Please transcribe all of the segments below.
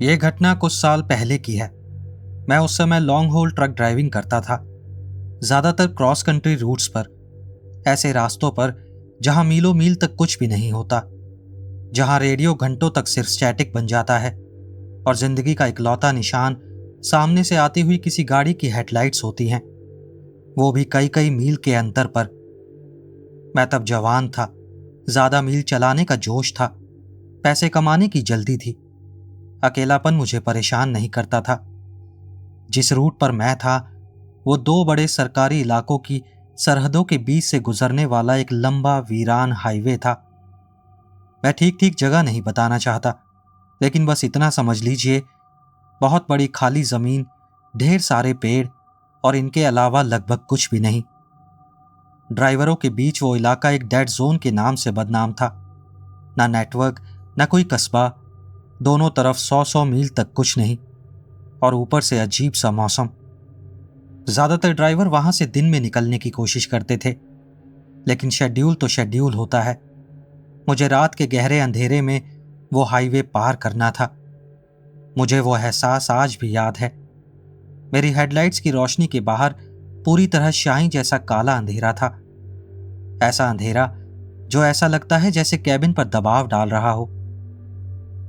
ये घटना कुछ साल पहले की है। मैं उस समय लॉन्ग होल ट्रक ड्राइविंग करता था, ज्यादातर क्रॉस कंट्री रूट्स पर, ऐसे रास्तों पर जहां मीलों मील तक कुछ भी नहीं होता, जहां रेडियो घंटों तक सिर्फ स्टैटिक बन जाता है और जिंदगी का इकलौता निशान सामने से आती हुई किसी गाड़ी की हेडलाइट्स होती हैं, वो भी कई कई मील के अंतर पर। मैं तब जवान था, ज्यादा मील चलाने का जोश था, पैसे कमाने की जल्दी थी। अकेलापन मुझे परेशान नहीं करता था। जिस रूट पर मैं था वो दो बड़े सरकारी इलाकों की सरहदों के बीच से गुजरने वाला एक लंबा वीरान हाईवे था। मैं ठीक ठीक जगह नहीं बताना चाहता, लेकिन बस इतना समझ लीजिए, बहुत बड़ी खाली जमीन, ढेर सारे पेड़ और इनके अलावा लगभग कुछ भी नहीं। ड्राइवरों के बीच वो इलाका एक डेड जोन के नाम से बदनाम था। ना नेटवर्क, ना कोई कस्बा, दोनों तरफ 100-100 मील तक कुछ नहीं, और ऊपर से अजीब सा मौसम। ज्यादातर ड्राइवर वहां से दिन में निकलने की कोशिश करते थे, लेकिन शेड्यूल तो शेड्यूल होता है। मुझे रात के गहरे अंधेरे में वो हाईवे पार करना था। मुझे वो एहसास आज भी याद है। मेरी हेडलाइट्स की रोशनी के बाहर पूरी तरह स्याही जैसा काला अंधेरा था। ऐसा अंधेरा जो ऐसा लगता है जैसे कैबिन पर दबाव डाल रहा हो।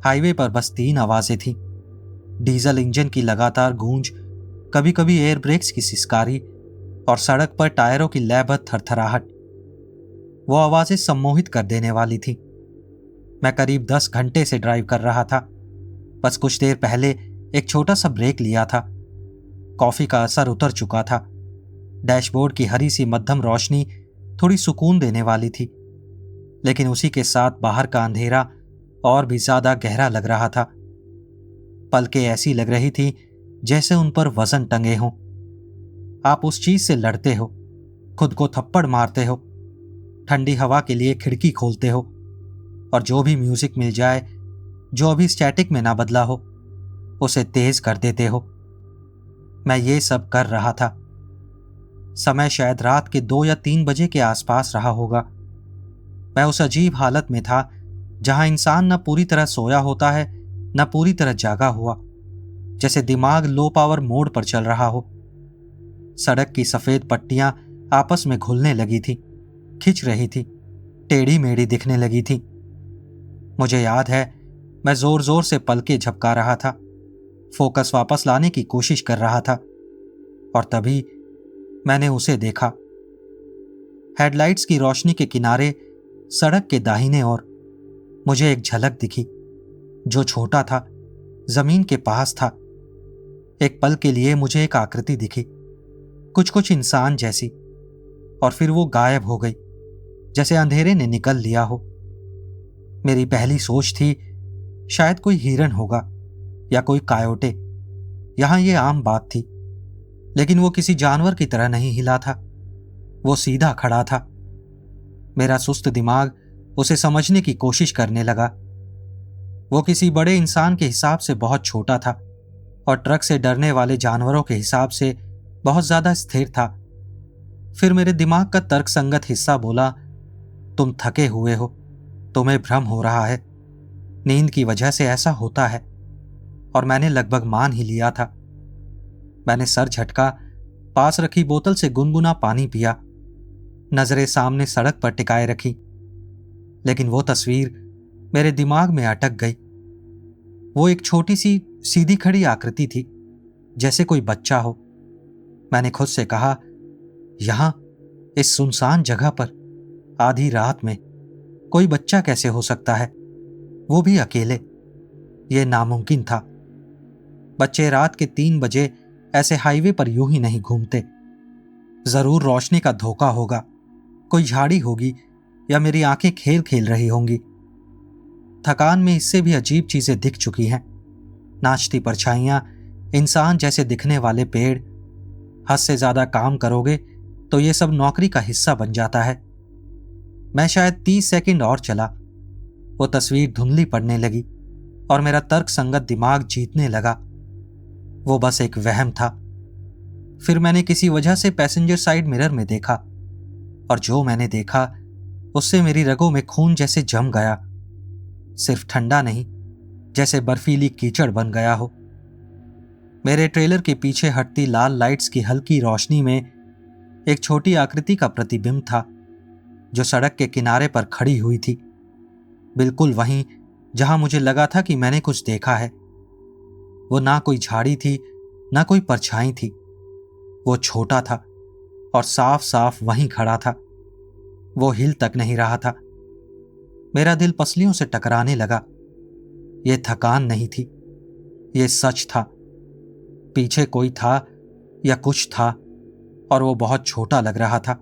हाईवे पर बस 3 आवाजें थीं। डीजल इंजन की लगातार गूंज, कभी कभी एयर ब्रेक्स की सिसकारी और सड़क पर टायरों की लयबद्ध थरथराहट। वो आवाजें सम्मोहित कर देने वाली थीं। मैं करीब 10 घंटे से ड्राइव कर रहा था। बस कुछ देर पहले एक छोटा सा ब्रेक लिया था। कॉफी का असर उतर चुका था। डैशबोर्ड की हरी सी मध्यम रोशनी थोड़ी सुकून देने वाली थी, लेकिन उसी के साथ बाहर का अंधेरा और भी ज्यादा गहरा लग रहा था। पलकें ऐसी लग रही थी जैसे उन पर वजन टंगे हों। आप उस चीज से लड़ते हो, खुद को थप्पड़ मारते हो, ठंडी हवा के लिए खिड़की खोलते हो, और जो भी म्यूजिक मिल जाए जो अभी स्टैटिक में ना बदला हो, उसे तेज कर देते हो। मैं ये सब कर रहा था। समय शायद रात के 2 या 3 बजे के आसपास रहा होगा। मैं उस अजीब हालत में था जहां इंसान न पूरी तरह सोया होता है, न पूरी तरह जागा हुआ, जैसे दिमाग लो पावर मोड पर चल रहा हो। सड़क की सफेद पट्टियां आपस में घुलने लगी थी, खिंच रही थी, टेढ़ी मेढ़ी दिखने लगी थी। मुझे याद है, मैं जोर जोर से पलके झपका रहा था, फोकस वापस लाने की कोशिश कर रहा था, और तभी मैंने उसे देखा। हेडलाइट्स की रोशनी के किनारे सड़क के दाहिने ओर मुझे एक झलक दिखी, जो छोटा था, जमीन के पास था। एक पल के लिए मुझे एक आकृति दिखी, कुछ कुछ इंसान जैसी, और फिर वो गायब हो गई, जैसे अंधेरे ने निकल लिया हो। मेरी पहली सोच थी शायद कोई हिरन होगा या कोई कायोटे। यहां ये आम बात थी, लेकिन वो किसी जानवर की तरह नहीं हिला था। वो सीधा खड़ा था। मेरा सुस्त दिमाग उसे समझने की कोशिश करने लगा। वो किसी बड़े इंसान के हिसाब से बहुत छोटा था, और ट्रक से डरने वाले जानवरों के हिसाब से बहुत ज्यादा स्थिर था। फिर मेरे दिमाग का तर्कसंगत हिस्सा बोला, तुम थके हुए हो, तुम्हें भ्रम हो रहा है, नींद की वजह से ऐसा होता है। और मैंने लगभग मान ही लिया था। मैंने सर झटका, पास रखी बोतल से गुनगुना पानी पिया, नजरें सामने सड़क पर टिकाए रखी, लेकिन वो तस्वीर मेरे दिमाग में अटक गई। वो एक छोटी सी सीधी खड़ी आकृति थी, जैसे कोई बच्चा हो। मैंने खुद से कहा, यहां इस सुनसान जगह पर आधी रात में कोई बच्चा कैसे हो सकता है, वो भी अकेले? ये नामुमकिन था। बच्चे रात के 3 बजे ऐसे हाईवे पर यूं ही नहीं घूमते। जरूर रोशनी का धोखा होगा, कोई झाड़ी होगी, या मेरी आंखें खेल खेल रही होंगी। थकान में इससे भी अजीब चीजें दिख चुकी हैं। नाचती परछाइयां, इंसान जैसे दिखने वाले पेड़। हद से ज्यादा काम करोगे तो ये सब नौकरी का हिस्सा बन जाता है। मैं शायद 30 सेकंड और चला, वो तस्वीर धुंधली पड़ने लगी और मेरा तर्कसंगत दिमाग जीतने लगा। वो बस एक वहम था। फिर मैंने किसी वजह से पैसेंजर साइड मिरर में देखा, और जो मैंने देखा उससे मेरी रगों में खून जैसे जम गया। सिर्फ ठंडा नहीं, जैसे बर्फीली कीचड़ बन गया हो। मेरे ट्रेलर के पीछे हटती लाल लाइट्स की हल्की रोशनी में एक छोटी आकृति का प्रतिबिंब था, जो सड़क के किनारे पर खड़ी हुई थी, बिल्कुल वहीं जहां मुझे लगा था कि मैंने कुछ देखा है। वो ना कोई झाड़ी थी, ना कोई परछाई थी। वो छोटा था और साफ साफ वहीं खड़ा था। वो हिल तक नहीं रहा था। मेरा दिल पसलियों से टकराने लगा। ये थकान नहीं थी, ये सच था। पीछे कोई था या कुछ था, और वो बहुत छोटा लग रहा था।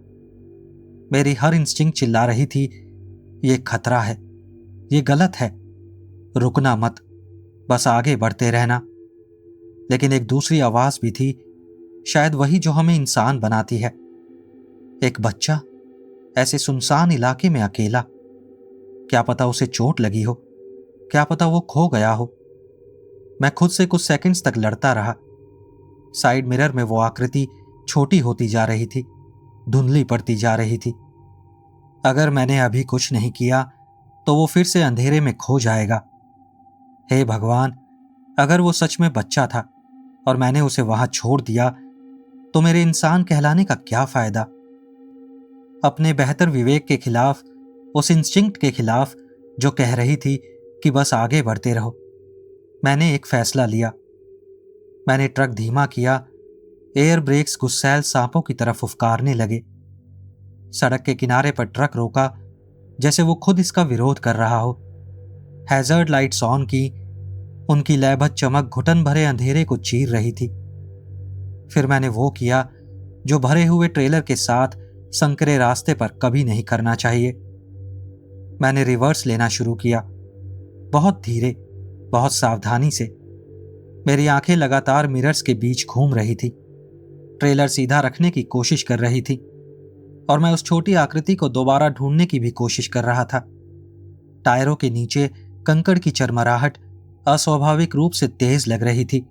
मेरी हर इंस्टिंक्ट चिल्ला रही थी, ये खतरा है, ये गलत है, रुकना मत, बस आगे बढ़ते रहना। लेकिन एक दूसरी आवाज भी थी, शायद वही जो हमें इंसान बनाती है। एक बच्चा ऐसे सुनसान इलाके में अकेला, क्या पता उसे चोट लगी हो, क्या पता वो खो गया हो। मैं खुद से कुछ सेकंड्स तक लड़ता रहा। साइड मिरर में वो आकृति छोटी होती जा रही थी, धुंधली पड़ती जा रही थी। अगर मैंने अभी कुछ नहीं किया तो वो फिर से अंधेरे में खो जाएगा। हे भगवान, अगर वो सच में बच्चा था और मैंने उसे वहां छोड़ दिया तो मेरे इंसान कहलाने का क्या फायदा। अपने बेहतर विवेक के खिलाफ, उस इंस्टिंक्ट के खिलाफ जो कह रही थी कि बस आगे बढ़ते रहो, मैंने एक फैसला लिया। मैंने ट्रक धीमा किया। एयर ब्रेक्स गुस्सैल सांपों की तरफ फुफकारने लगे। सड़क के किनारे पर ट्रक रोका, जैसे वो खुद इसका विरोध कर रहा हो। हैजर्ड लाइट्स ऑन की। उनकी लयबद्ध चमक घुटन भरे अंधेरे को चीर रही थी। फिर मैंने वो किया जो भरे हुए ट्रेलर के साथ संकरे रास्ते पर कभी नहीं करना चाहिए। मैंने रिवर्स लेना शुरू किया, बहुत धीरे, बहुत सावधानी से। मेरी आंखें लगातार मिरर्स के बीच घूम रही थी। ट्रेलर सीधा रखने की कोशिश कर रही थी और मैं उस छोटी आकृति को दोबारा ढूंढने की भी कोशिश कर रहा था। टायरों के नीचे कंकड़ की चरमराहट अस्वाभाविक रूप से तेज लग रही थी।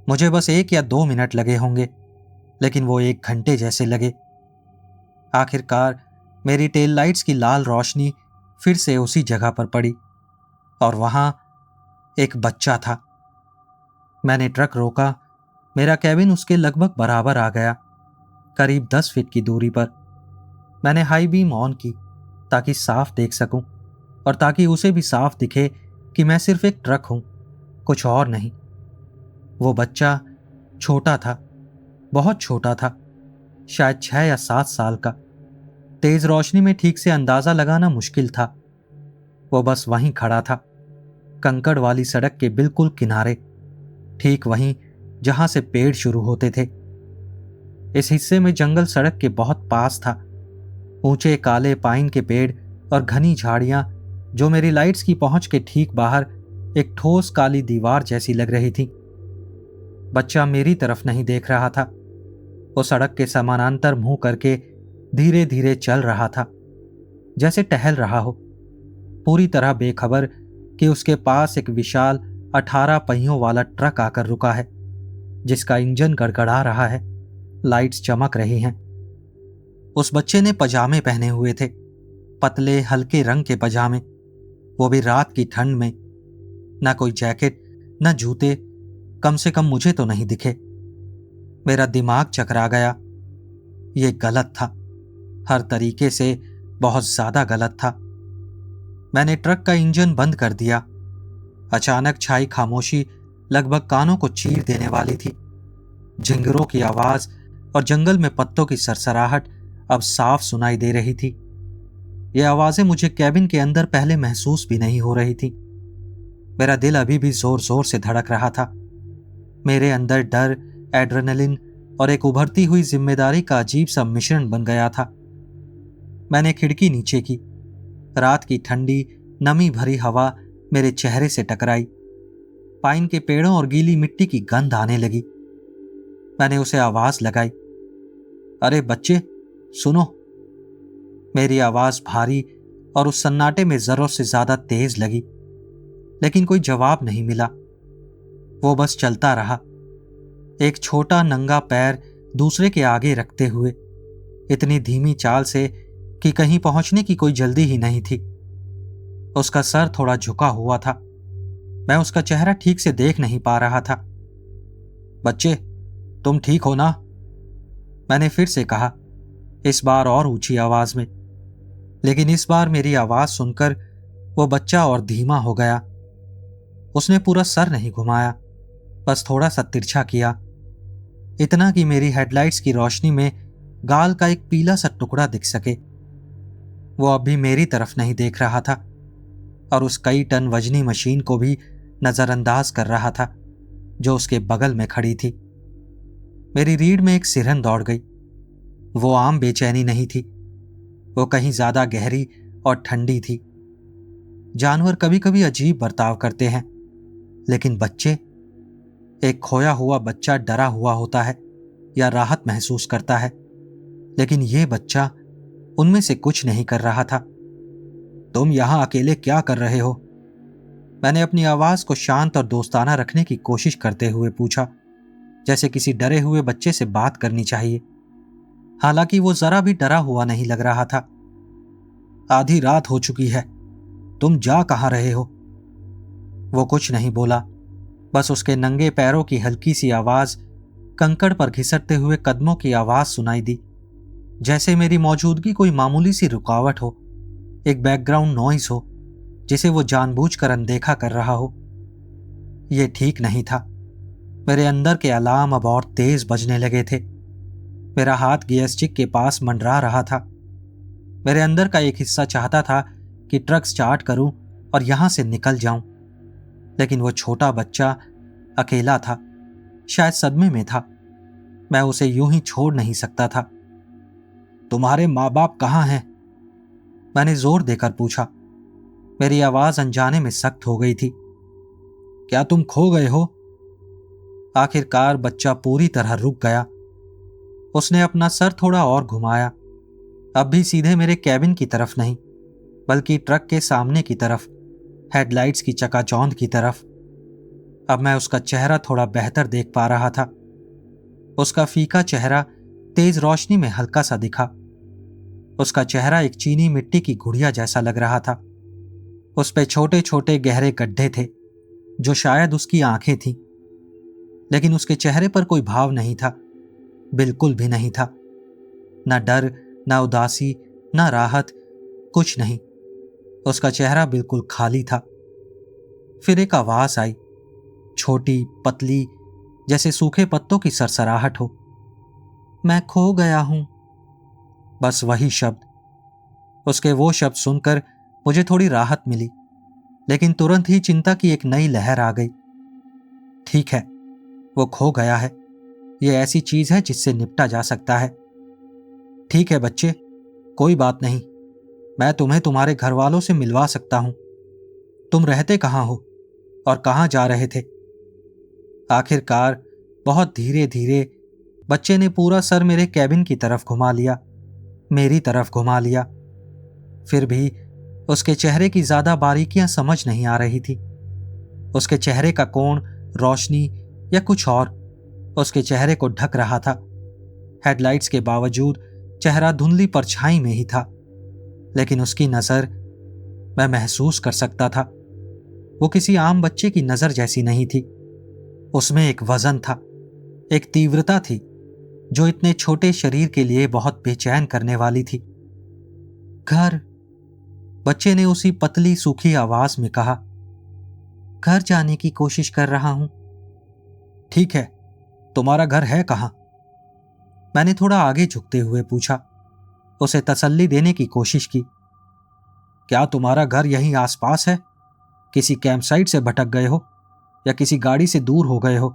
मुझे बस 1 या 2 मिनट लगे होंगे, लेकिन वो 1 घंटे जैसे लगे। आखिरकार मेरी टेल लाइट्स की लाल रोशनी फिर से उसी जगह पर पड़ी और वहां एक बच्चा था। मैंने ट्रक रोका। मेरा कैबिन उसके लगभग बराबर आ गया, करीब 10 फीट की दूरी पर। मैंने हाई बीम ऑन की ताकि साफ देख सकूं और ताकि उसे भी साफ दिखे कि मैं सिर्फ एक ट्रक हूं, कुछ और नहीं। वो बच्चा छोटा था, बहुत छोटा था, शायद 6 या 7 साल का। तेज रोशनी में ठीक से अंदाजा लगाना मुश्किल था। वो बस वहीं खड़ा था, कंकड़ वाली सड़क के बिल्कुल किनारे, ठीक वहीं जहां से पेड़ शुरू होते थे। इस हिस्से में जंगल सड़क के बहुत पास था। ऊंचे काले पाइन के पेड़ और घनी झाड़ियां जो मेरी लाइट्स की पहुंच के ठीक बाहर एक ठोस काली दीवार जैसी लग रही थी। बच्चा मेरी तरफ नहीं देख रहा था। वो सड़क के समानांतर मुंह करके धीरे धीरे चल रहा था, जैसे टहल रहा हो, पूरी तरह बेखबर कि उसके पास एक विशाल 18 पहियों वाला ट्रक आकर रुका है, जिसका इंजन गड़गड़ा रहा है, लाइट्स चमक रही हैं। उस बच्चे ने पजामे पहने हुए थे, पतले हल्के रंग के पजामे, वो भी रात की ठंड में। ना कोई जैकेट, ना जूते, कम से कम मुझे तो नहीं दिखे। मेरा दिमाग चकरा गया। ये गलत था, हर तरीके से बहुत ज्यादा गलत था। मैंने ट्रक का इंजन बंद कर दिया। अचानक छाई खामोशी लगभग कानों को चीर देने वाली थी। झिंगुरों की आवाज और जंगल में पत्तों की सरसराहट अब साफ सुनाई दे रही थी। ये आवाजें मुझे कैबिन के अंदर पहले महसूस भी नहीं हो रही थी। मेरा दिल अभी भी जोर जोर से धड़क रहा था। मेरे अंदर डर, एड्रेनलिन और एक उभरती हुई जिम्मेदारी का अजीब सा मिश्रण बन गया था। मैंने खिड़की नीचे की। रात की ठंडी नमी भरी हवा मेरे चेहरे से टकराई। पाइन के पेड़ों और गीली मिट्टी की गंध आने लगी। मैंने उसे आवाज लगाई, अरे बच्चे सुनो। मेरी आवाज भारी और उस सन्नाटे में जरूरत से ज्यादा तेज लगी, लेकिन कोई जवाब नहीं मिला। वो बस चलता रहा, एक छोटा नंगा पैर दूसरे के आगे रखते हुए, इतनी धीमी चाल से कि कहीं पहुंचने की कोई जल्दी ही नहीं थी। उसका सर थोड़ा झुका हुआ था। मैं उसका चेहरा ठीक से देख नहीं पा रहा था। बच्चे, तुम ठीक हो ना? मैंने फिर से कहा, इस बार और ऊंची आवाज में। लेकिन इस बार मेरी आवाज सुनकर वो बच्चा और धीमा हो गया। उसने पूरा सर नहीं घुमाया, बस थोड़ा सा तिरछा किया, इतना कि मेरी हेडलाइट्स की रोशनी में गाल का एक पीला सा टुकड़ा दिख सके। वो अब भी मेरी तरफ नहीं देख रहा था और उस कई टन वजनी मशीन को भी नजरअंदाज कर रहा था जो उसके बगल में खड़ी थी। मेरी रीढ़ में एक सिरहन दौड़ गई। वो आम बेचैनी नहीं थी, वो कहीं ज्यादा गहरी और ठंडी थी। जानवर कभी कभी अजीब बर्ताव करते हैं, लेकिन बच्चे, एक खोया हुआ बच्चा डरा हुआ होता है या राहत महसूस करता है, लेकिन यह बच्चा उनमें से कुछ नहीं कर रहा था। तुम यहां अकेले क्या कर रहे हो? मैंने अपनी आवाज को शांत और दोस्ताना रखने की कोशिश करते हुए पूछा, जैसे किसी डरे हुए बच्चे से बात करनी चाहिए। हालांकि वो जरा भी डरा हुआ नहीं लग रहा था। आधी रात हो चुकी है, तुम जा कहां रहे हो? वो कुछ नहीं बोला, बस उसके नंगे पैरों की हल्की सी आवाज, कंकड़ पर घिसटते हुए कदमों की आवाज सुनाई दी, जैसे मेरी मौजूदगी कोई मामूली सी रुकावट हो, एक बैकग्राउंड नॉइज हो जिसे वो जानबूझकर अनदेखा कर रहा हो। ये ठीक नहीं था। मेरे अंदर के अलार्म अब और तेज बजने लगे थे। मेरा हाथ गियर स्टिक के पास मंडरा रहा था। मेरे अंदर का एक हिस्सा चाहता था कि ट्रक स्टार्ट करूं और यहां से निकल जाऊं, लेकिन वो छोटा बच्चा अकेला था, शायद सदमे में था। मैं उसे यूं ही छोड़ नहीं सकता था। तुम्हारे माँ बाप कहाँ हैं? मैंने जोर देकर पूछा। मेरी आवाज अनजाने में सख्त हो गई थी। क्या तुम खो गए हो? आखिरकार बच्चा पूरी तरह रुक गया। उसने अपना सर थोड़ा और घुमाया, अब भी सीधे मेरे कैबिन की तरफ नहीं, बल्कि ट्रक के सामने की तरफ, हेडलाइट्स की चकाचौंध की तरफ। अब मैं उसका चेहरा थोड़ा बेहतर देख पा रहा था। उसका फीका चेहरा तेज रोशनी में हल्का सा दिखा। उसका चेहरा एक चीनी मिट्टी की गुड़िया जैसा लग रहा था। उस पे छोटे छोटे गहरे गड्ढे थे जो शायद उसकी आंखें थीं, लेकिन उसके चेहरे पर कोई भाव नहीं था, बिल्कुल भी नहीं था। ना डर, ना उदासी, ना राहत, कुछ नहीं। उसका चेहरा बिल्कुल खाली था। फिर एक आवाज आई, छोटी, पतली, जैसे सूखे पत्तों की सरसराहट हो। मैं खो गया हूं। बस वही शब्द। उसके वो शब्द सुनकर मुझे थोड़ी राहत मिली, लेकिन तुरंत ही चिंता की एक नई लहर आ गई। ठीक है, वो खो गया है। ये ऐसी चीज है जिससे निपटा जा सकता है। ठीक है बच्चे, कोई बात नहीं, मैं तुम्हें तुम्हारे घर वालों से मिलवा सकता हूं। तुम रहते कहां हो और कहां जा रहे थे? आखिरकार बहुत धीरे धीरे बच्चे ने पूरा सर मेरे कैबिन की तरफ घुमा लिया, मेरी तरफ घुमा लिया। फिर भी उसके चेहरे की ज्यादा बारीकियां समझ नहीं आ रही थी। उसके चेहरे का कोण, रोशनी या कुछ और उसके चेहरे को ढक रहा था। हेडलाइट्स के बावजूद चेहरा धुंधली परछाई में ही था, लेकिन उसकी नजर, मैं महसूस कर सकता था, वो किसी आम बच्चे की नजर जैसी नहीं थी। उसमें एक वजन था, एक तीव्रता थी जो इतने छोटे शरीर के लिए बहुत बेचैन करने वाली थी। घर, बच्चे ने उसी पतली सूखी आवाज में कहा। घर जाने की कोशिश कर रहा हूं। ठीक है, तुम्हारा घर है कहां? मैंने थोड़ा आगे झुकते हुए पूछा, उसे तसल्ली देने की कोशिश की। क्या तुम्हारा घर यहीं आसपास है? किसी कैंपसाइट से भटक गए हो या किसी गाड़ी से दूर हो गए हो?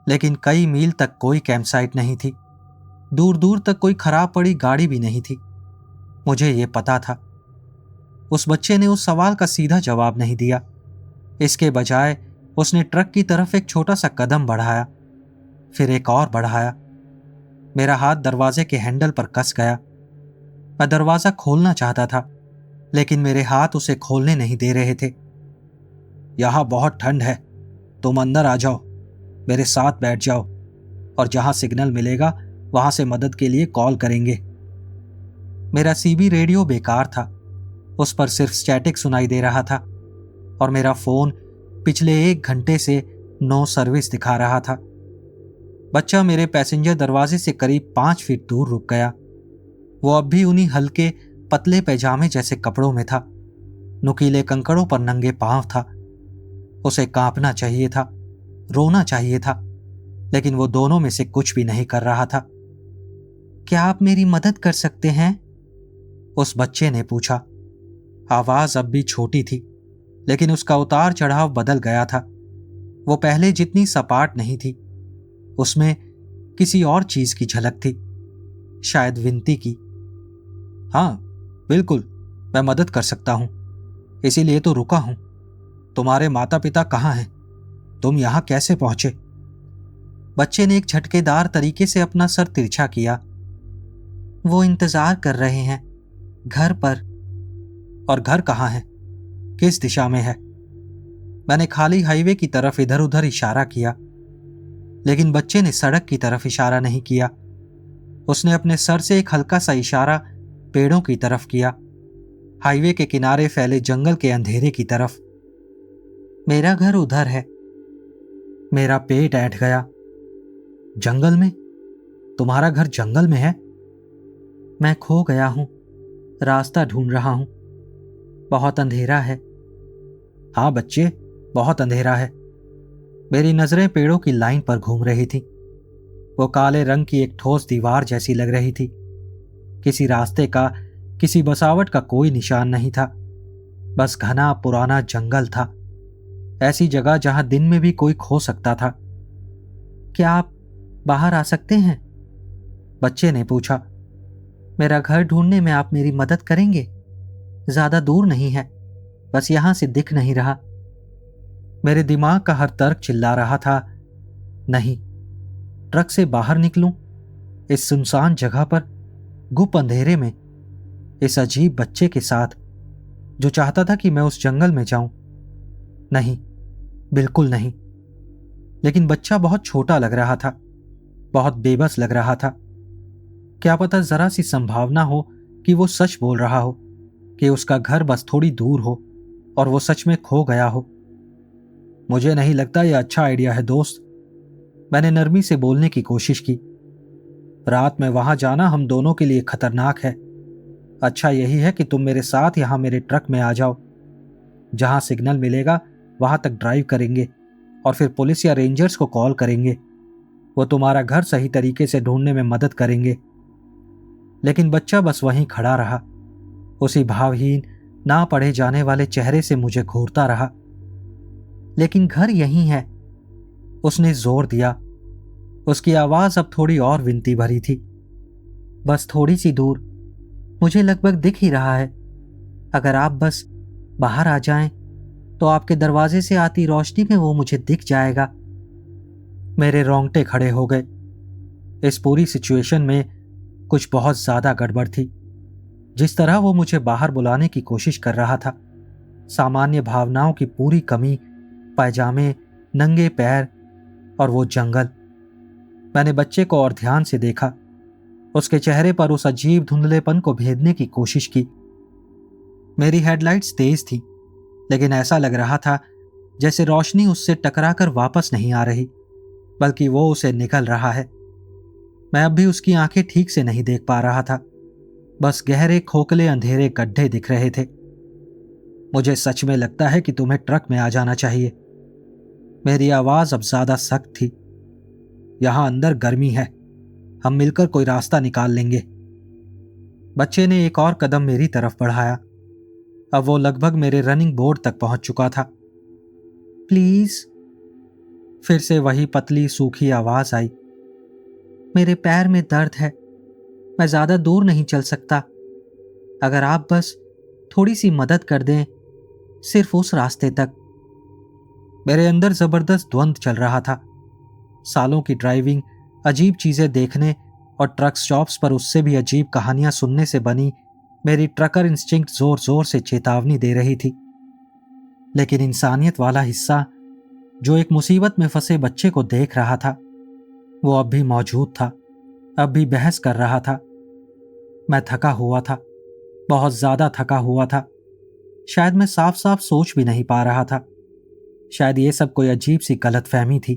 लेकिन कई मील तक कोई कैंपसाइट नहीं थी। दूर दूर तक कोई खराब पड़ी गाड़ी भी नहीं थी। मुझे यह पता था। उस बच्चे ने उस सवाल का सीधा जवाब नहीं दिया। इसके बजाय उसने ट्रक की तरफ एक छोटा सा कदम बढ़ाया, फिर एक और बढ़ाया। मेरा हाथ दरवाजे के हैंडल पर कस गया। मैं दरवाजा खोलना चाहता था, लेकिन मेरे हाथ उसे खोलने नहीं दे रहे थे। यहां बहुत ठंड है, तुम अंदर आ जाओ, मेरे साथ बैठ जाओ और जहां सिग्नल मिलेगा वहां से मदद के लिए कॉल करेंगे। मेरा सीबी रेडियो बेकार था, उस पर सिर्फ स्टैटिक सुनाई दे रहा था और मेरा फोन पिछले 1 घंटे से नो सर्विस दिखा रहा था। बच्चा मेरे पैसेंजर दरवाजे से करीब 5 फीट दूर रुक गया। वो अब भी उन्हीं हल्के पतले पैजामे जैसे कपड़ों में था। नुकीले कंकड़ों पर नंगे पांव था। उसे कांपना चाहिए था, रोना चाहिए था, लेकिन वो दोनों में से कुछ भी नहीं कर रहा था। क्या आप मेरी मदद कर सकते हैं? उस बच्चे ने पूछा। आवाज अब भी छोटी थी, लेकिन उसका उतार चढ़ाव बदल गया था। वो पहले जितनी सपाट नहीं थी, उसमें किसी और चीज की झलक थी, शायद विनती की। हाँ बिल्कुल, मैं मदद कर सकता हूं, इसीलिए तो रुका हूं। तुम्हारे माता पिता कहाँ हैं? तुम यहां कैसे पहुंचे? बच्चे ने एक झटकेदार तरीके से अपना सर तिरछा किया। वो इंतजार कर रहे हैं घर पर। और घर कहाँ है? किस दिशा में है? मैंने खाली हाईवे की तरफ इधर उधर इशारा किया, लेकिन बच्चे ने सड़क की तरफ इशारा नहीं किया। उसने अपने सर से एक हल्का सा इशारा पेड़ों की तरफ किया, हाईवे के किनारे फैले जंगल के अंधेरे की तरफ। मेरा घर उधर है। मेरा पेट ऐंठ गया। जंगल में? तुम्हारा घर जंगल में है? मैं खो गया हूं, रास्ता ढूंढ रहा हूं। बहुत अंधेरा है। हाँ बच्चे, बहुत अंधेरा है। मेरी नजरें पेड़ों की लाइन पर घूम रही थी। वो काले रंग की एक ठोस दीवार जैसी लग रही थी। किसी रास्ते का, किसी बसावट का कोई निशान नहीं था। बस घना पुराना जंगल था, ऐसी जगह जहां दिन में भी कोई खो सकता था। क्या आप बाहर आ सकते हैं? बच्चे ने पूछा। मेरा घर ढूंढने में आप मेरी मदद करेंगे? ज्यादा दूर नहीं है, बस यहां से दिख नहीं रहा। मेरे दिमाग का हर तर्क चिल्ला रहा था, नहीं। ट्रक से बाहर निकलूं, इस सुनसान जगह पर, गुप अंधेरे में, इस अजीब बच्चे के साथ जो चाहता था कि मैं उस जंगल में जाऊं। नहीं, बिल्कुल नहीं। लेकिन बच्चा बहुत छोटा लग रहा था, बहुत बेबस लग रहा था। क्या पता जरा सी संभावना हो कि वो सच बोल रहा हो, कि उसका घर बस थोड़ी दूर हो और वो सच में खो गया हो। मुझे नहीं लगता यह अच्छा आइडिया है दोस्त। मैंने नरमी से बोलने की कोशिश की। रात में वहां जाना हम दोनों के लिए खतरनाक है। अच्छा यही है कि तुम मेरे साथ यहां मेरे ट्रक में आ जाओ। जहां सिग्नल मिलेगा वहां तक ड्राइव करेंगे और फिर पुलिस या रेंजर्स को कॉल करेंगे। वो तुम्हारा घर सही तरीके से ढूंढने में मदद करेंगे। लेकिन बच्चा बस वहीं खड़ा रहा, उसी भावहीन, ना पढ़े जाने वाले चेहरे से मुझे घूरता रहा। लेकिन घर यहीं है, उसने जोर दिया। उसकी आवाज अब थोड़ी और विनती भरी थी। बस थोड़ी सी दूर, मुझे लगभग दिख ही रहा है। अगर आप बस बाहर आ जाएं, तो आपके दरवाजे से आती रोशनी में वो मुझे दिख जाएगा। मेरे रोंगटे खड़े हो गए। इस पूरी सिचुएशन में कुछ बहुत ज्यादा गड़बड़ थी। जिस तरह वो मुझे बाहर बुलाने की कोशिश कर रहा था, सामान्य भावनाओं की पूरी कमी, पैजामे, नंगे पैर और वो जंगल। मैंने बच्चे को और ध्यान से देखा। उसके चेहरे पर उस अजीब धुंधलेपन को भेदने की कोशिश की। मेरी हेडलाइट्स तेज थी, लेकिन ऐसा लग रहा था जैसे रोशनी उससे टकराकर वापस नहीं आ रही, बल्कि वो उसे निगल रहा है। मैं अब भी उसकी आंखें ठीक से नहीं देख पा रहा था, बस गहरे खोखले अंधेरे गड्ढे दिख रहे थे। मुझे सच में लगता है कि तुम्हें ट्रक में आ जाना चाहिए। मेरी आवाज अब ज्यादा सख्त थी। यहां अंदर गर्मी है, हम मिलकर कोई रास्ता निकाल लेंगे। बच्चे ने एक और कदम मेरी तरफ बढ़ाया। अब वो लगभग मेरे रनिंग बोर्ड तक पहुंच चुका था। प्लीज। फिर से वही पतली सूखी आवाज आई। मेरे पैर में दर्द है, मैं ज्यादा दूर नहीं चल सकता। अगर आप बस थोड़ी सी मदद कर दें, सिर्फ उस रास्ते तक। मेरे अंदर जबरदस्त द्वंद्व चल रहा था। सालों की ड्राइविंग, अजीब चीजें देखने और ट्रक स्टॉप्स पर उससे भी अजीब कहानियां सुनने से बनी मेरी ट्रकर इंस्टिंक्ट जोर जोर से चेतावनी दे रही थी। लेकिन इंसानियत वाला हिस्सा, जो एक मुसीबत में फंसे बच्चे को देख रहा था, वो अब भी मौजूद था, अब भी बहस कर रहा था। मैं थका हुआ था, बहुत ज्यादा थका हुआ था। शायद मैं साफ साफ सोच भी नहीं पा रहा था। शायद ये सब कोई अजीब सी गलतफहमी थी।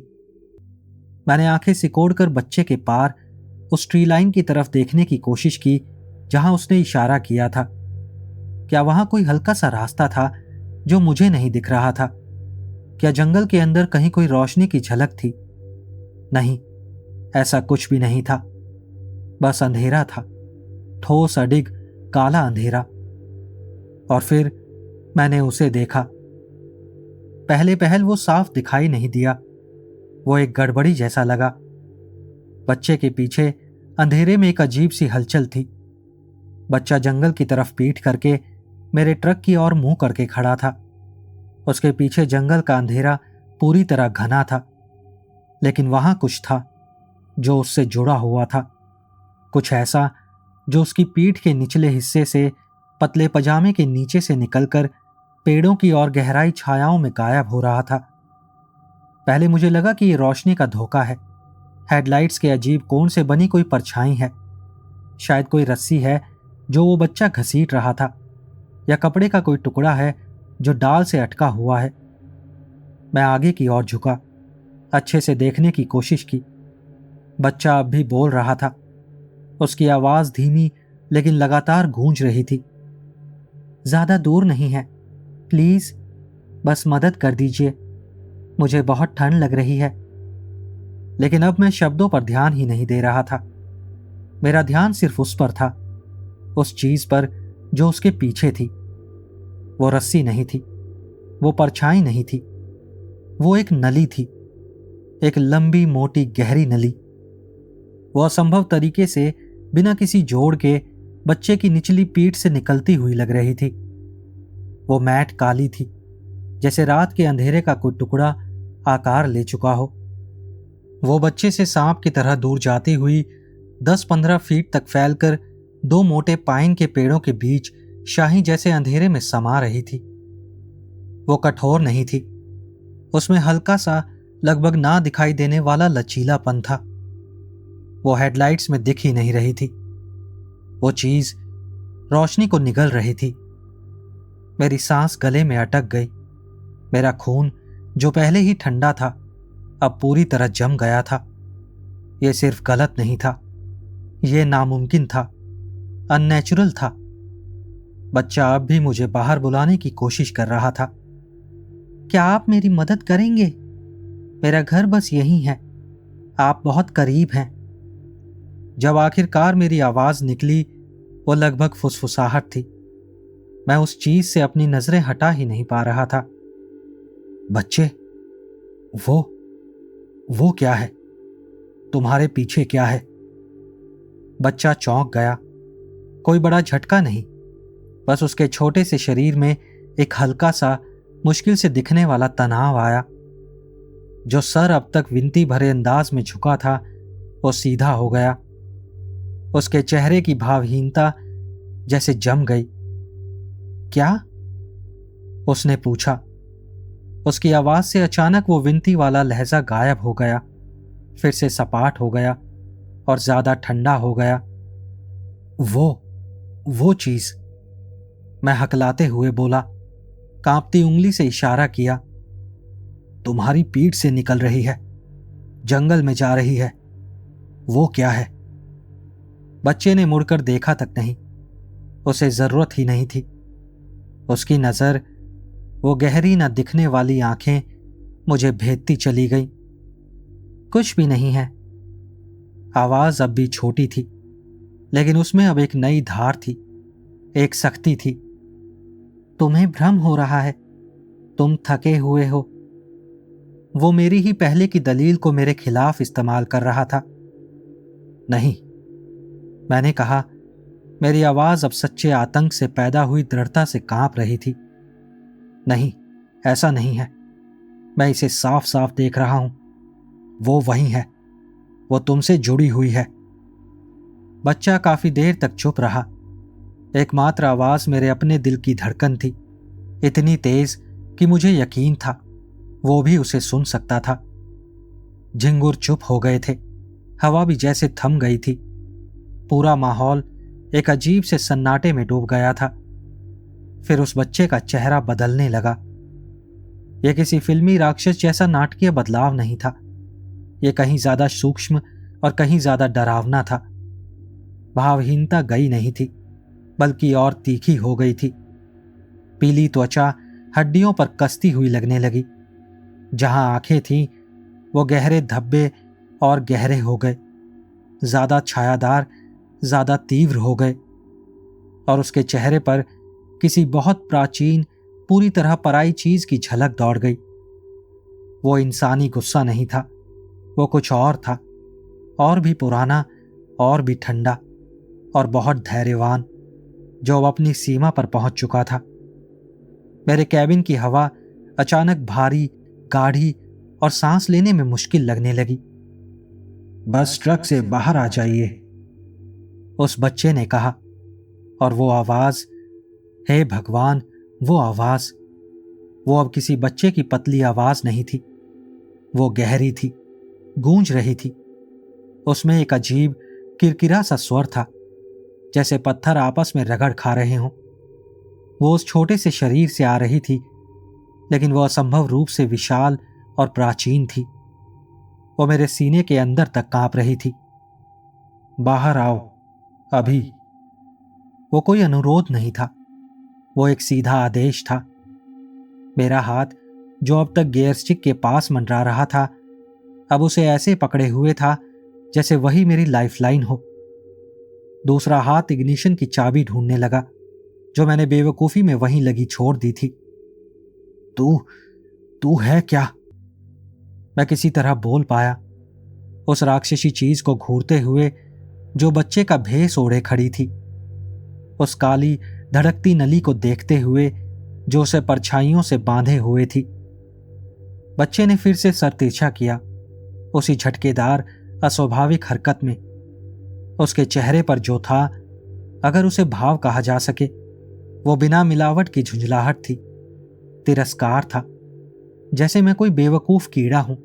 मैंने आंखें सिकोड़कर बच्चे के पार उस ट्री लाइन की तरफ देखने की कोशिश की जहां उसने इशारा किया था। क्या वहां कोई हल्का सा रास्ता था जो मुझे नहीं दिख रहा था? क्या जंगल के अंदर कहीं कोई रोशनी की झलक थी? नहीं, ऐसा कुछ भी नहीं था। बस अंधेरा था, ठोस अडिग काला अंधेरा। और फिर मैंने उसे देखा। पहले पहल वो साफ दिखाई नहीं दिया, वो एक गड़बड़ी जैसा लगा। बच्चे के पीछे अंधेरे में एक अजीब सी हलचल थी। बच्चा जंगल की तरफ पीठ करके मेरे ट्रक की ओर मुंह करके खड़ा था। उसके पीछे जंगल का अंधेरा पूरी तरह घना था, लेकिन वहां कुछ था जो उससे जुड़ा हुआ था। कुछ ऐसा जो उसकी पीठ के निचले हिस्से से पतले पजामे के नीचे से निकलकर पेड़ों की ओर गहराई छायाओं में गायब हो रहा था। पहले मुझे लगा कि यह रोशनी का धोखा है, हेडलाइट्स के अजीब कोण से बनी कोई परछाई है। शायद कोई रस्सी है जो वो बच्चा घसीट रहा था, या कपड़े का कोई टुकड़ा है जो डाल से अटका हुआ है। मैं आगे की ओर झुका, अच्छे से देखने की कोशिश की। बच्चा अब भी बोल रहा था। उसकी आवाज धीमी लेकिन लगातार गूंज रही थी। ज्यादा दूर नहीं है, प्लीज बस मदद कर दीजिए, मुझे बहुत ठंड लग रही है। लेकिन अब मैं शब्दों पर ध्यान ही नहीं दे रहा था। मेरा ध्यान सिर्फ उस पर था, उस चीज पर जो उसके पीछे थी। वो रस्सी नहीं थी, वो परछाई नहीं थी, वो एक नली थी, एक लंबी मोटी गहरी नली। वो असंभव तरीके से बिना किसी जोड़ के बच्चे की निचली पीठ से निकलती हुई लग रही थी। वो मैट काली थी, जैसे रात के अंधेरे का कोई टुकड़ा आकार ले चुका हो। वो बच्चे से सांप की तरह दूर जाती हुई 10-15 फीट तक फैलकर दो मोटे पाइन के पेड़ों के बीच शाही जैसे अंधेरे में समा रही थी। वो कठोर नहीं थी, उसमें हल्का सा लगभग ना दिखाई देने वाला लचीलापन था। वो हेडलाइट्स में दिख ही नहीं रही थी। वो चीज रोशनी को निगल रही थी। मेरी सांस गले में अटक गई। मेरा खून जो पहले ही ठंडा था अब पूरी तरह जम गया था। यह सिर्फ गलत नहीं था, यह नामुमकिन था, अननेचुरल था। बच्चा अब भी मुझे बाहर बुलाने की कोशिश कर रहा था। क्या आप मेरी मदद करेंगे? मेरा घर बस यही है, आप बहुत करीब हैं। जब आखिरकार मेरी आवाज निकली, वो लगभग फुसफुसाहट थी। मैं उस चीज से अपनी नजरें हटा ही नहीं पा रहा था। बच्चे, वो क्या है? तुम्हारे पीछे क्या है? बच्चा चौंक गया। कोई बड़ा झटका नहीं, बस उसके छोटे से शरीर में एक हल्का सा मुश्किल से दिखने वाला तनाव आया। जो सर अब तक विनती भरे अंदाज में झुका था वो सीधा हो गया। उसके चेहरे की भावहीनता जैसे जम गई। क्या? उसने पूछा। उसकी आवाज से अचानक वो विनती वाला लहजा गायब हो गया, फिर से सपाट हो गया और ज्यादा ठंडा हो गया। वो चीज, मैं हकलाते हुए बोला, कांपती उंगली से इशारा किया। तुम्हारी पीठ से निकल रही है, जंगल में जा रही है। वो क्या है? बच्चे ने मुड़कर देखा तक नहीं, उसे जरूरत ही नहीं थी। उसकी नजर, वो गहरी न दिखने वाली आंखें मुझे भेदती चली गई। कुछ भी नहीं है। आवाज अब भी छोटी थी, लेकिन उसमें अब एक नई धार थी, एक शक्ति थी। तुम्हें भ्रम हो रहा है, तुम थके हुए हो। वो मेरी ही पहले की दलील को मेरे खिलाफ इस्तेमाल कर रहा था। नहीं, मैंने कहा। मेरी आवाज अब सच्चे आतंक से पैदा हुई दृढ़ता से कांप रही थी। नहीं, ऐसा नहीं है। मैं इसे साफ साफ देख रहा हूं। वो वही है, वो तुमसे जुड़ी हुई है। बच्चा काफी देर तक चुप रहा। एकमात्र आवाज मेरे अपने दिल की धड़कन थी, इतनी तेज कि मुझे यकीन था वो भी उसे सुन सकता था। झिंगुर चुप हो गए थे, हवा भी जैसे थम गई थी। पूरा माहौल एक अजीब से सन्नाटे में डूब गया था। फिर उस बच्चे का चेहरा बदलने लगा। यह किसी फिल्मी राक्षस जैसा नाटकीय बदलाव नहीं था। यह कहीं ज्यादा सूक्ष्म और कहीं ज्यादा डरावना था। भावहीनता गई नहीं थी, बल्कि और तीखी हो गई थी। पीली त्वचा हड्डियों पर कसती हुई लगने लगी। जहां आंखें थीं, वो गहरे धब्बे और गहरे हो गए, ज्यादा छायादार, ज्यादा तीव्र हो गए। और उसके चेहरे पर किसी बहुत प्राचीन, पूरी तरह पराई चीज की झलक दौड़ गई। वो इंसानी गुस्सा नहीं था, वो कुछ और था, और भी पुराना, और भी ठंडा, और बहुत धैर्यवान, जो अब अपनी सीमा पर पहुंच चुका था। मेरे कैबिन की हवा अचानक भारी, गाढ़ी और सांस लेने में मुश्किल लगने लगी। बस ट्रक से बाहर आ जाइए, उस बच्चे ने कहा। और वो आवाज, हे भगवान, वो आवाज, वो अब किसी बच्चे की पतली आवाज नहीं थी। वो गहरी थी, गूंज रही थी। उसमें एक अजीब किरकिरा सा स्वर था, जैसे पत्थर आपस में रगड़ खा रहे हों। वो उस छोटे से शरीर से आ रही थी, लेकिन वो असंभव रूप से विशाल और प्राचीन थी। वो मेरे सीने के अंदर तक कांप रही थी। बाहर आओ, अभी। वो कोई अनुरोध नहीं था, वो एक सीधा आदेश था। मेरा हाथ, जो अब तक गियर स्टिक के पास मंडरा रहा था, अब उसे ऐसे पकड़े हुए था जैसे वही मेरी लाइफलाइन हो। दूसरा हाथ इग्निशन की चाबी ढूंढने लगा, जो मैंने बेवकूफी में वहीं लगी छोड़ दी थी। तू है क्या? मैं किसी तरह बोल पाया, उस राक्षसी चीज को घूरते हुए जो बच्चे का भेस ओढ़े खड़ी थी, उस काली धड़कती नली को देखते हुए जो उसे परछाइयों से बांधे हुए थी। बच्चे ने फिर से सर तिरछा किया, उसी झटकेदार अस्वाभाविक हरकत में। उसके चेहरे पर जो था, अगर उसे भाव कहा जा सके, वो बिना मिलावट की झुंझलाहट थी, तिरस्कार था, जैसे मैं कोई बेवकूफ कीड़ा हूं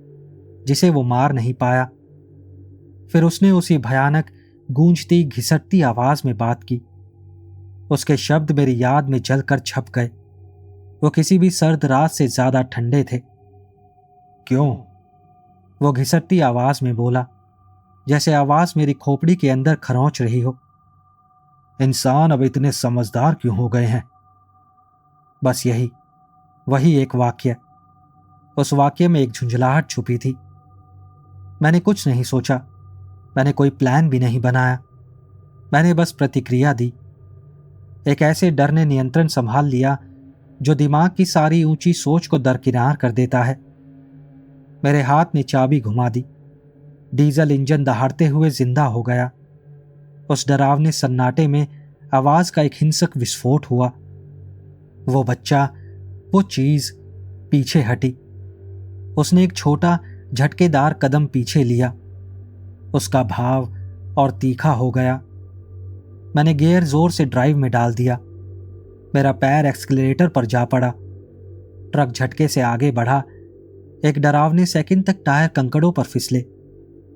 जिसे वो मार नहीं पाया। फिर उसने उसी भयानक, गूंजती, घिसटती आवाज में बात की। उसके शब्द मेरी याद में जलकर छप गए। वो किसी भी सर्द रात से ज्यादा ठंडे थे। क्यों? वो घिसटती आवाज में बोला, जैसे आवाज मेरी खोपड़ी के अंदर खरोंच रही हो। इंसान अब इतने समझदार क्यों हो गए हैं? बस यही, वही एक वाक्य। उस वाक्य में एक झुंझलाहट छुपी थी। मैंने कुछ नहीं सोचा, मैंने कोई प्लान भी नहीं बनाया। मैंने बस प्रतिक्रिया दी। एक ऐसे डर ने नियंत्रण संभाल लिया जो दिमाग की सारी ऊंची सोच को दरकिनार कर देता है। मेरे हाथ ने चाबी घुमा दी। डीजल इंजन दहाड़ते हुए जिंदा हो गया। उस डरावने सन्नाटे में आवाज का एक हिंसक विस्फोट हुआ। वो बच्चा, वो चीज पीछे हटी। उसने एक छोटा, झटकेदार कदम पीछे लिया। उसका भाव और तीखा हो गया। मैंने गियर जोर से ड्राइव में डाल दिया। मेरा पैर एक्सीलरेटर पर जा पड़ा। ट्रक झटके से आगे बढ़ा। एक डरावने सेकंड तक टायर कंकड़ों पर फिसले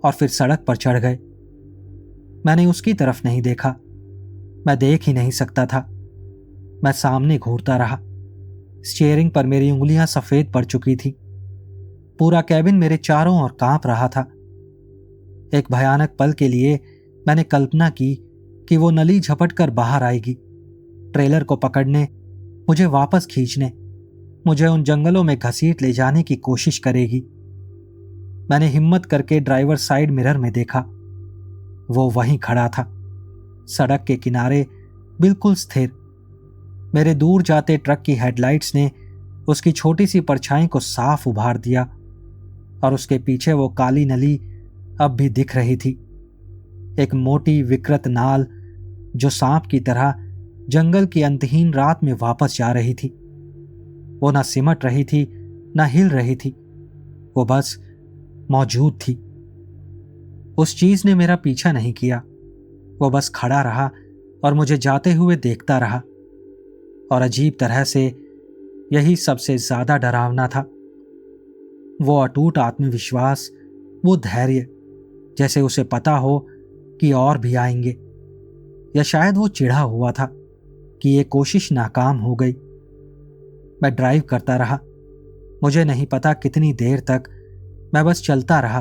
और फिर सड़क पर चढ़ गए। मैंने उसकी तरफ नहीं देखा, मैं देख ही नहीं सकता था। मैं सामने घूरता रहा। स्टीयरिंग पर मेरी उंगलियां सफेद पड़ चुकी थी। पूरा कैबिन मेरे चारों ओर कांप रहा था। एक भयानक पल के लिए मैंने कल्पना की कि वो नली झपट कर बाहर आएगी, ट्रेलर को पकड़ने, मुझे वापस खींचने, मुझे उन जंगलों में घसीट ले जाने की कोशिश करेगी। मैंने हिम्मत करके ड्राइवर साइड मिरर में देखा। वो वहीं खड़ा था, सड़क के किनारे, बिल्कुल स्थिर। मेरे दूर जाते ट्रक की हेडलाइट्स ने उसकी छोटी सी परछाई को साफ उभार दिया और उसके पीछे वो काली नली अब भी दिख रही थी। एक मोटी विकृत नाल जो सांप की तरह जंगल की अंतहीन रात में वापस जा रही थी। वो ना सिमट रही थी, ना हिल रही थी, वो बस मौजूद थी। उस चीज ने मेरा पीछा नहीं किया, वो बस खड़ा रहा और मुझे जाते हुए देखता रहा। और अजीब तरह से यही सबसे ज्यादा डरावना था। वो अटूट आत्मविश्वास, वो धैर्य, जैसे उसे पता हो कि और भी आएंगे। या शायद वो चिढ़ा हुआ था कि ये कोशिश नाकाम हो गई। मैं ड्राइव करता रहा। मुझे नहीं पता कितनी देर तक मैं बस चलता रहा।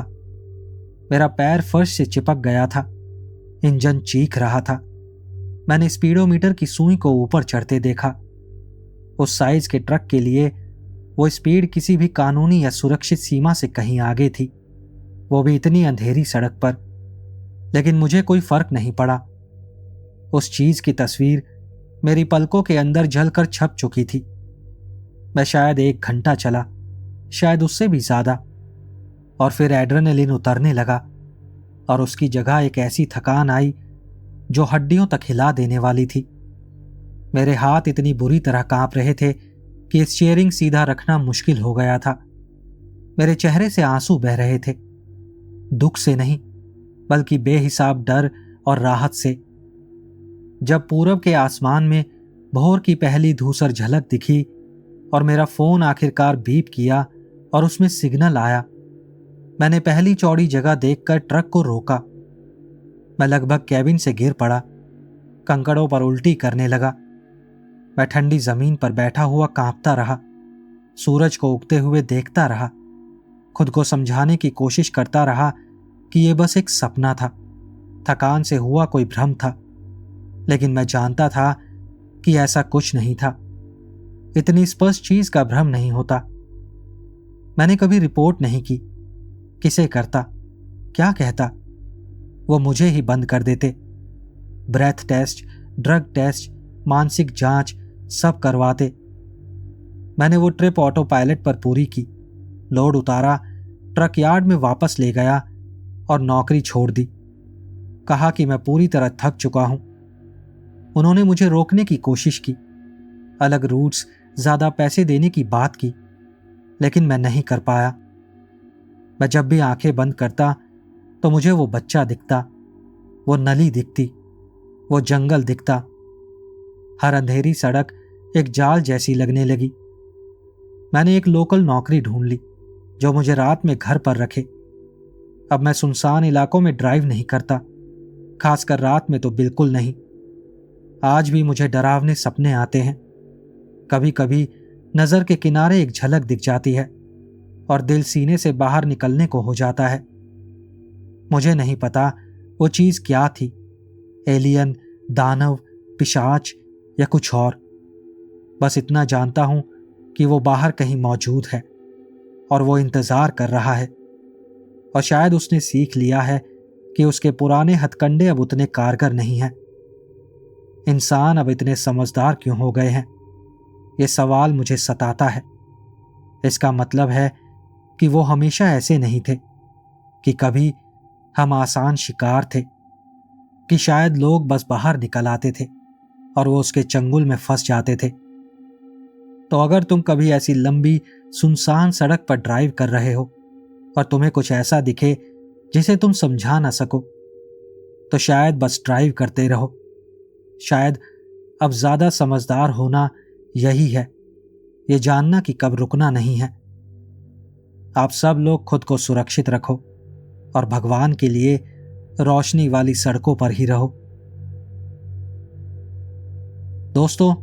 मेरा पैर फर्श से चिपक गया था। इंजन चीख रहा था। मैंने स्पीडोमीटर की सुई को ऊपर चढ़ते देखा। उस साइज के ट्रक के लिए वो स्पीड किसी भी कानूनी या सुरक्षित सीमा से कहीं आगे थी, वो भी इतनी अंधेरी सड़क पर। लेकिन मुझे कोई फर्क नहीं पड़ा। उस चीज की तस्वीर मेरी पलकों के अंदर जलकर छप चुकी थी। मैं शायद 1 घंटा चला, शायद उससे भी ज्यादा, और फिर एड्रेनलिन उतरने लगा और उसकी जगह एक ऐसी थकान आई जो हड्डियों तक हिला देने वाली थी। मेरे हाथ इतनी बुरी तरह कांप रहे थे कि स्टीयरिंग सीधा रखना मुश्किल हो गया था। मेरे चेहरे से आंसू बह रहे थे, दुख से नहीं बल्कि बेहिसाब डर और राहत से। जब पूरब के आसमान में भोर की पहली धूसर झलक दिखी और मेरा फोन आखिरकार बीप किया और उसमें सिग्नल आया, मैंने पहली चौड़ी जगह देखकर ट्रक को रोका। मैं लगभग कैबिन से गिर पड़ा, कंकड़ों पर उल्टी करने लगा। मैं ठंडी जमीन पर बैठा हुआ कांपता रहा, सूरज को उगते हुए देखता रहा, खुद को समझाने की कोशिश करता रहा कि यह बस एक सपना था, थकान से हुआ कोई भ्रम था। लेकिन मैं जानता था कि ऐसा कुछ नहीं था। इतनी स्पष्ट चीज का भ्रम नहीं होता। मैंने कभी रिपोर्ट नहीं की। किसे करता, क्या कहता? वो मुझे ही बंद कर देते। ब्रेथ टेस्ट, ड्रग टेस्ट, मानसिक जांच सब करवाते। मैंने वो ट्रिप ऑटो पायलट पर पूरी की, लोड उतारा, ट्रक यार्ड में वापस ले गया और नौकरी छोड़ दी। कहा कि मैं पूरी तरह थक चुका हूं। उन्होंने मुझे रोकने की कोशिश की, अलग रूट्स, ज्यादा पैसे देने की बात की, लेकिन मैं नहीं कर पाया। मैं जब भी आंखें बंद करता तो मुझे वो बच्चा दिखता, वो नली दिखती, वो जंगल दिखता। हर अंधेरी सड़क एक जाल जैसी लगने लगी। मैंने एक लोकल नौकरी ढूंढ ली जो मुझे रात में घर पर रखे। अब मैं सुनसान इलाकों में ड्राइव नहीं करता, खासकर रात में तो बिल्कुल नहीं। आज भी मुझे डरावने सपने आते हैं। कभी कभी नजर के किनारे एक झलक दिख जाती है और दिल सीने से बाहर निकलने को हो जाता है। मुझे नहीं पता वो चीज क्या थी, एलियन, दानव, पिशाच या कुछ और। बस इतना जानता हूं कि वो बाहर कहीं मौजूद है और वो इंतजार कर रहा है। और शायद उसने सीख लिया है कि उसके पुराने हथकंडे अब उतने कारगर नहीं हैं। इंसान अब इतने समझदार क्यों हो गए हैं, ये सवाल मुझे सताता है। इसका मतलब है कि वो हमेशा ऐसे नहीं थे, कि कभी हम आसान शिकार थे, कि शायद लोग बस बाहर निकल आते थे और वो उसके चंगुल में फंस जाते थे। तो अगर तुम कभी ऐसी लंबी सुनसान सड़क पर ड्राइव कर रहे हो और तुम्हें कुछ ऐसा दिखे जिसे तुम समझा ना सको, तो शायद बस ड्राइव करते रहो। शायद अब ज्यादा समझदार होना यही है, ये जानना कि कब रुकना नहीं है। आप सब लोग खुद को सुरक्षित रखो और भगवान के लिए रोशनी वाली सड़कों पर ही रहो। दोस्तों,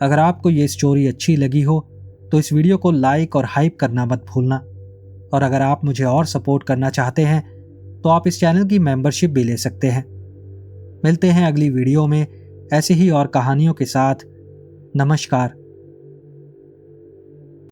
अगर आपको ये स्टोरी अच्छी लगी हो तो इस वीडियो को लाइक और हाइप करना मत भूलना। और अगर आप मुझे और सपोर्ट करना चाहते हैं तो आप इस चैनल की मेंबरशिप भी ले सकते हैं। मिलते हैं अगली वीडियो में ऐसी ही और कहानियों के साथ। नमस्कार।